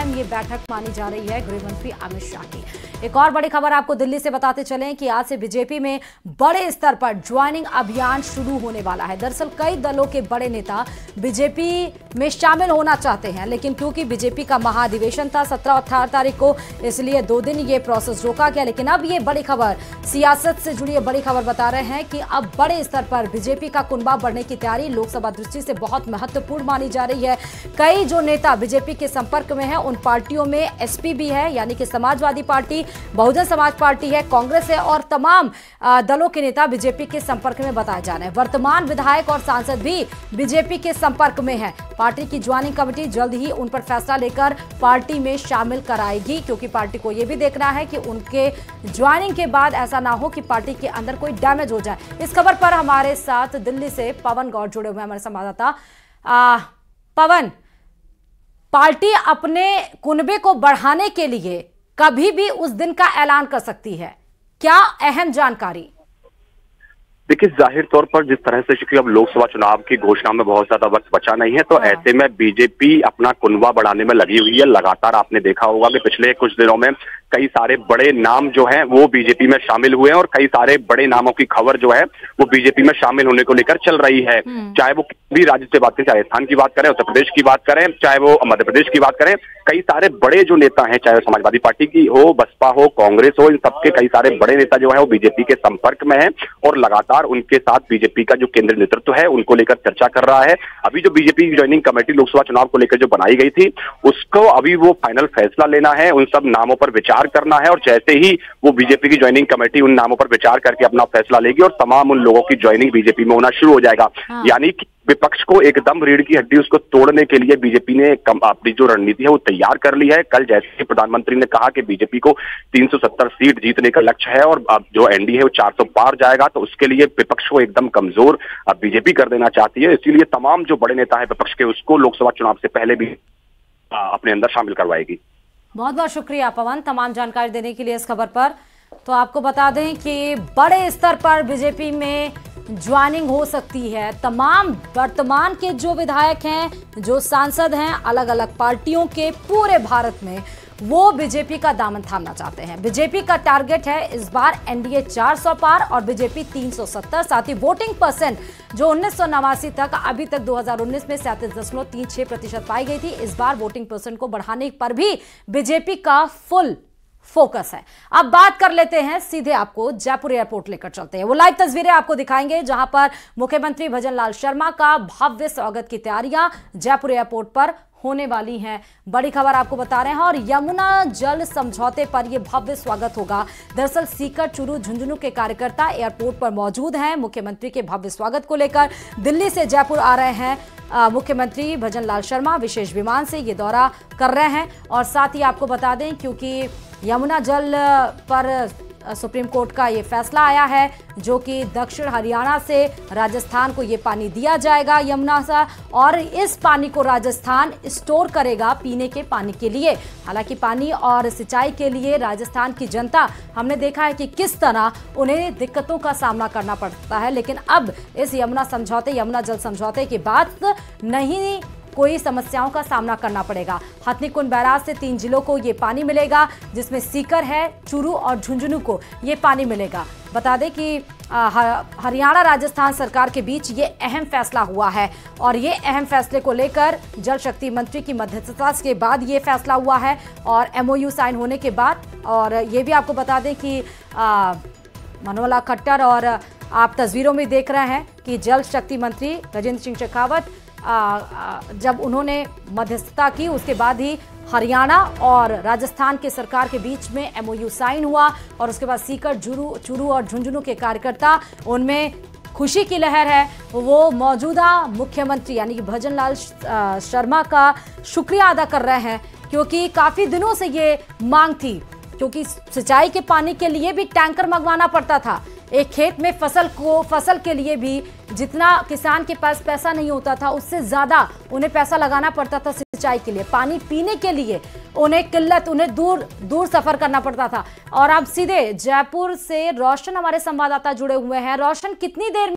Time ये बैठक मानी जा रही है गृह मंत्री अमित शाह की। एक और बड़ी खबर आपको दिल्ली से बताते चलें कि आज से बीजेपी में बड़े स्तर पर ज्वाइनिंग अभियान शुरू होने वाला है। दरअसल कई दलों के बड़े नेता बीजेपी में शामिल होना चाहते हैं, लेकिन क्योंकि बीजेपी का महाधिवेशन था 17 और 18 तारीख को, इसलिए 2 दिन ये प्रोसेस रोका गया। लेकिन अब ये बड़ी खबर, सियासत से जुड़ी बड़ी खबर बता रहे हैं कि अब बड़े स्तर पर बीजेपी का कुनबा बढ़ने की तैयारी लोकसभा दृष्टि से बहुत महत्वपूर्ण मानी जा रही है। कई जो नेता बीजेपी के संपर्क में हैं, उन पार्टियों में एसपी भी है, यानी कि समाजवादी पार्टी, बहुजन समाज पार्टी है, कांग्रेस है और तमाम दलों के नेता बीजेपी के संपर्क में बताए जा रहे हैं। वर्तमान विधायक और सांसद भी बीजेपी के संपर्क में हैं। पार्टी की ज्वाइनिंग कमेटी जल्द ही उन पर फैसला लेकर पार्टी में शामिल कराएगी, क्योंकि पार्टी को यह भी देखना है कि उनके ज्वाइनिंग के बाद ऐसा ना हो कि पार्टी के अंदर कोई डैमेज हो जाए। इस खबर पर हमारे साथ दिल्ली से पवन गौड़ जुड़े हुए हैं, हमारे संवाददाता। पवन, पार्टी अपने कुनबे को बढ़ाने के लिए कभी भी उस दिन का ऐलान कर सकती है, क्या अहम जानकारी? देखिए, जाहिर तौर पर जिस तरह से चूंकि अब लोकसभा चुनाव की घोषणा में बहुत ज्यादा वक्त बचा नहीं है, तो ऐसे में बीजेपी अपना कुनबा बढ़ाने में लगी हुई है। लगातार आपने देखा होगा कि पिछले कुछ दिनों में कई सारे बड़े नाम जो हैं वो बीजेपी में शामिल हुए हैं और कई सारे बड़े नामों की खबर जो है वो बीजेपी में शामिल होने को लेकर चल रही है। चाहे वो किसी भी राज्य से बात करें, चाहे राजस्थान की बात करें, उत्तर प्रदेश की बात करें, चाहे वो मध्य प्रदेश की बात करें, कई सारे बड़े जो नेता हैं, चाहे समाजवादी पार्टी की हो, बसपा हो, कांग्रेस हो, इन सबके कई सारे बड़े नेता जो है वो बीजेपी के संपर्क में है और लगातार उनके साथ बीजेपी का जो केंद्रीय नेतृत्व है उनको लेकर चर्चा कर रहा है। अभी जो बीजेपी ज्वाइनिंग कमेटी लोकसभा चुनाव को लेकर जो बनाई गई थी, उसको अभी वो फाइनल फैसला लेना है, उन सब नामों पर विचार करना है और जैसे ही वो बीजेपी की ज्वाइनिंग कमेटी उन नामों पर विचार करके अपना फैसला लेगी और तमाम उन लोगों की ज्वाइनिंग बीजेपी में होना शुरू हो जाएगा। यानी कि विपक्ष को एकदम रीढ़ की हड्डी उसको तोड़ने के लिए बीजेपी ने अपनी जो रणनीति है वो तैयार कर ली है। कल जैसे ही प्रधानमंत्री ने कहा कि बीजेपी को 370 सीट जीतने का लक्ष्य है और अब जो एनडीए है वो 400 पार जाएगा, तो उसके लिए विपक्ष को एकदम कमजोर बीजेपी कर देना चाहती है। इसीलिए तमाम जो बड़े नेता है विपक्ष के, उसको लोकसभा चुनाव से पहले भी अपने अंदर शामिल करवाएगी। बहुत बहुत शुक्रिया पवन, तमाम जानकारी देने के लिए इस खबर पर। तो आपको बता दें कि बड़े स्तर पर बीजेपी में ज्वाइनिंग हो सकती है। तमाम वर्तमान के जो विधायक हैं, जो सांसद हैं अलग अलग पार्टियों के पूरे भारत में, वो बीजेपी का दामन थामना चाहते हैं। बीजेपी का टारगेट है इस बार एनडीए 400 पार और बीजेपी 370। साथ ही वोटिंग परसेंट जो 1989 तक, अभी तक 2019 में 37.36% पाई गई थी, इस बार वोटिंग परसेंट को बढ़ाने पर भी बीजेपी का फुल फोकस है। अब बात कर लेते हैं, सीधे आपको जयपुर एयरपोर्ट लेकर चलते हैं। वो लाइव तस्वीरें आपको दिखाएंगे जहां पर मुख्यमंत्री भजनलाल शर्मा का भव्य स्वागत की तैयारियां जयपुर एयरपोर्ट पर होने वाली हैं। बड़ी खबर आपको बता रहे हैं और यमुना जल समझौते पर यह भव्य स्वागत होगा। दरअसल सीकर, चूरू, झुंझुनू के कार्यकर्ता एयरपोर्ट पर मौजूद हैं। मुख्यमंत्री के भव्य स्वागत को लेकर दिल्ली से जयपुर आ रहे हैं मुख्यमंत्री भजनलाल शर्मा, विशेष विमान से ये दौरा कर रहे हैं। और साथ ही आपको बता दें, क्योंकि यमुना जल पर सुप्रीम कोर्ट का ये फैसला आया है, जो कि दक्षिण हरियाणा से राजस्थान को ये पानी दिया जाएगा यमुना से, और इस पानी को राजस्थान स्टोर करेगा पीने के पानी के लिए। हालांकि पानी और सिंचाई के लिए राजस्थान की जनता, हमने देखा है कि किस तरह उन्हें दिक्कतों का सामना करना पड़ता है, लेकिन अब इस यमुना जल समझौते के बाद नहीं कोई समस्याओं का सामना करना पड़ेगा। हथनीकुंड बैराज से 3 जिलों को ये पानी मिलेगा, जिसमें सीकर है, चूरू और झुंझुनू को ये पानी मिलेगा। बता दें कि हरियाणा राजस्थान सरकार के बीच ये अहम फैसला हुआ है और ये अहम फैसले को लेकर जल शक्ति मंत्री की मध्यस्थता के बाद ये फैसला हुआ है और एमओयू साइन होने के बाद। और ये भी आपको बता दें कि मनोहर खट्टर, और आप तस्वीरों में देख रहे हैं कि जल शक्ति मंत्री गजेंद्र सिंह शेखावत जब उन्होंने मध्यस्थता की, उसके बाद ही हरियाणा और राजस्थान के सरकार के बीच में एमओयू साइन हुआ और उसके बाद सीकर, चूरू और झुंझुनू के कार्यकर्ता, उनमें खुशी की लहर है। वो मौजूदा मुख्यमंत्री यानी कि भजनलाल शर्मा का शुक्रिया अदा कर रहे हैं, क्योंकि काफी दिनों से ये मांग थी, क्योंकि सिंचाई के पानी के लिए भी टैंकर मंगवाना पड़ता था। एक खेत में फसल के लिए भी जितना किसान के पास पैसा नहीं होता था, उससे ज्यादा उन्हें पैसा लगाना पड़ता था सिंचाई के लिए। पानी पीने के लिए उन्हें दूर सफर करना पड़ता था। और अब सीधे जयपुर से रोशन हमारे संवाददाता जुड़े हुए हैं। रोशन, कितनी देर